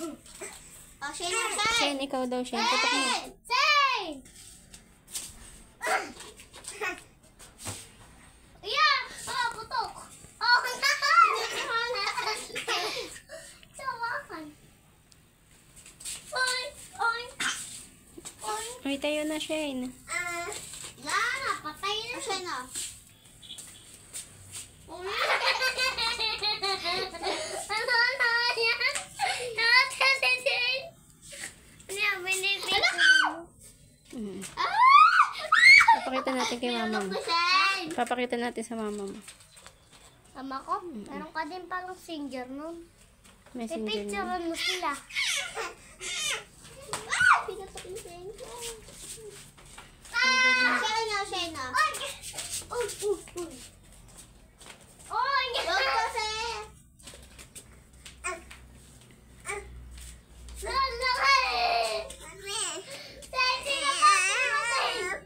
Oh, Shane na, Shane. Shane, ikaw daw, Shane. Putok mo. Shane! Yeah! Oh, putok! Oh, sawakan. Oy! Oy! Oy! Ay, tayo na, Shane. Lara, patay na. Shane na. Oy! Ano yan? Papakita natin kay mama mo. Papakita natin sa mama mo. Mama ko, meron ka din palang singer nun. Messenger na. Pipicturean mo sila. Pinatok yung singer. Shane na.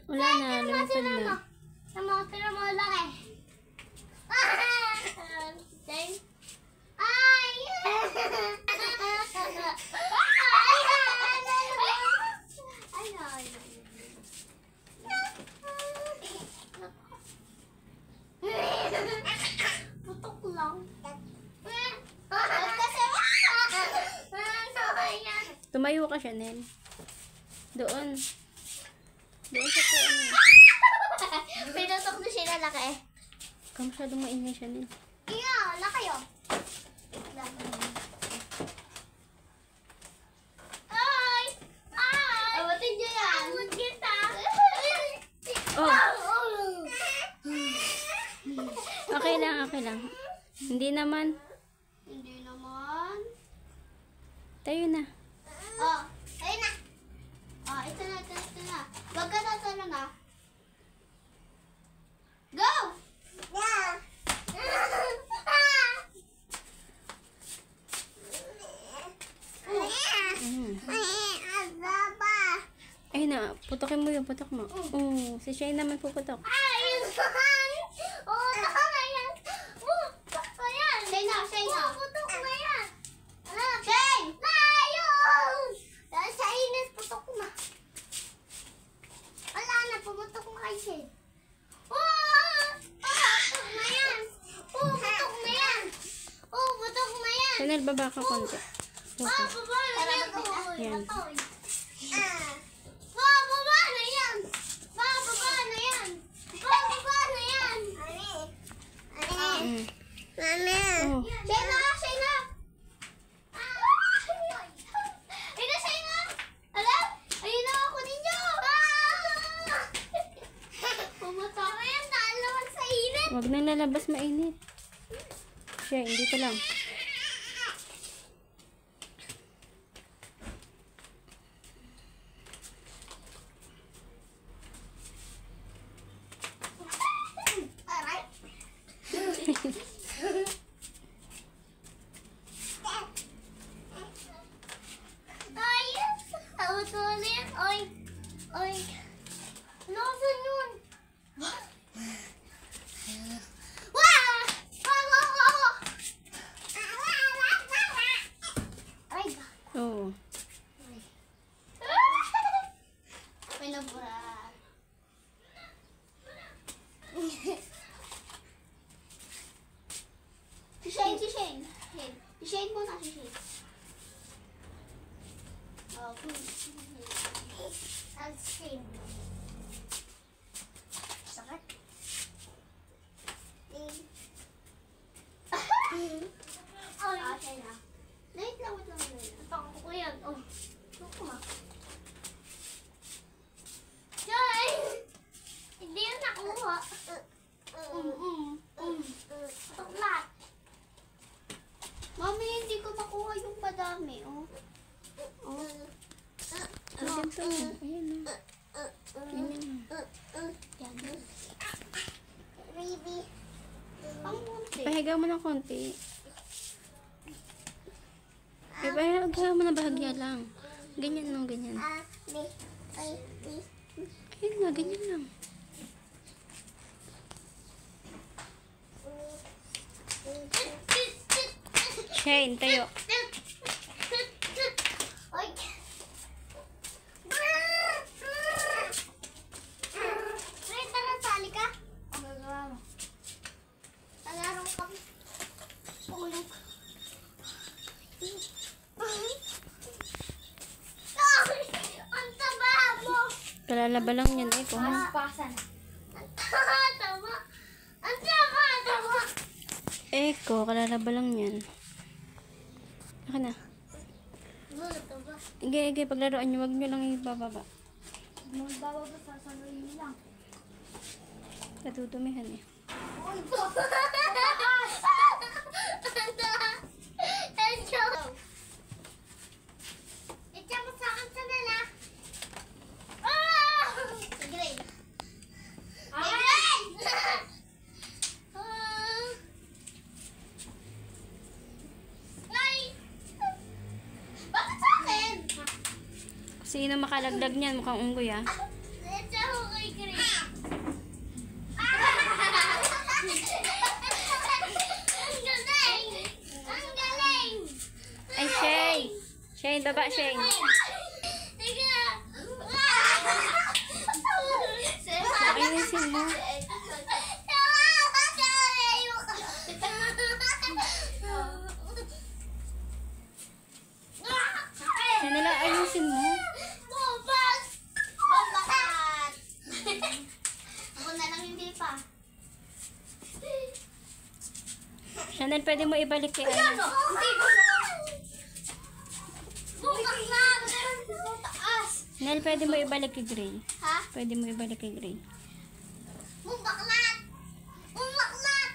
Wala na, lumipad na. Tira mo laki. Putok lang. Tumayo ka, Chanel. Doon. Doon sa puan mo. Pinutok na siya na laki. Ikaw masyadong maingay, Chanel. Iya, laki yun. Ay! Ay! Awatin niyo yan. Awat kita. Oh! Okay lang, okay lang. Hindi naman. Hindi naman. Tayo na. Oh, ayun na. Oh, ito na. Wag ka tatalo na. Go! Yeah! Ayun na, putokin mo yun, putok mo. Si Shane naman puputok. Ayun! Oh, tama yan. Oh, ayan. Shane na. Putok na yan. Shane! Ayun! Dahil sa init, putok na. Wala na, pumutok na kay Shane. Putok na yan. Chanel, baba ka konti. Okay. Baba na yan. Yan. Baba na yan. Oh. Shane na. Shane na. Alam? Ayun na ako ninyo. Pumutok na yan. Naalaman sa init. Huwag nang lalabas, mainit. Shane, dito lang. Oy. Nasaan yun? Ay. Oo. Pinaburat. Si Shane. Si Shane muna, si Shane. Ang Shane. Sakit. Ay. Shane na. Wait lang. Takot ko yan. Oh. Takot ma. Joy! Hindi yun nakuha. Taklat. Mami, hindi ko makuha yung madami, oh. Ganito. Ayan na. Ganyan na. Yan. Baby. Ang munti. Pahiga mo ng konti. Pahiga mo na bahagya lang. Ganyan lang, ganyan. Ayun na, ganyan lang. Shane, tayo. Kalalaba lang yan, Eko. Ha? Pasan. Ang tama. Ang tama. Eko, kalalaba lang yan. Aka na. Ige, paglaruan nyo, wag nyo lang ibababa. Magbababa sa saluhin lang. Natutumihan eh. Sino makalaglag niyan? Mukhang unggoy ah. Ay, Shane! Shane, baba, Shane. Ayusin mo. Shane, nila, ayusin mo. Ako na lang hindi pa. Chanel, pwede mo ibalik kay ano. Hindi ko na. Bumak na. Taas. Chanel, pwede mo ibalik kay Gray. Ha? Pwede mo ibalik kay Gray. Bumbaklat! Bumbaklat!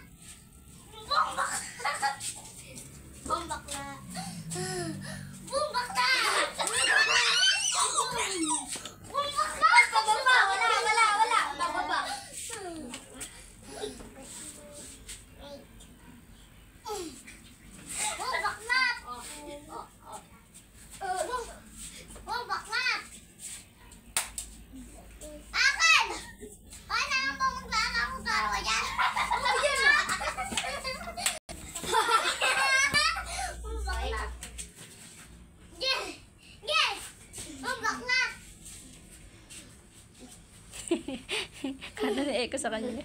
Bumbaklat! Bumbaklat! Bumbaklat! Bumbaklat! Pababa! Wala! Pababa! Bumbaklat! Bumbaklat! Akin! Kaya na lang po maglaan ako sa araw yan. Bumbaklat! Yes! Yes! Bumbaklat! Kala na Eko sa kanya.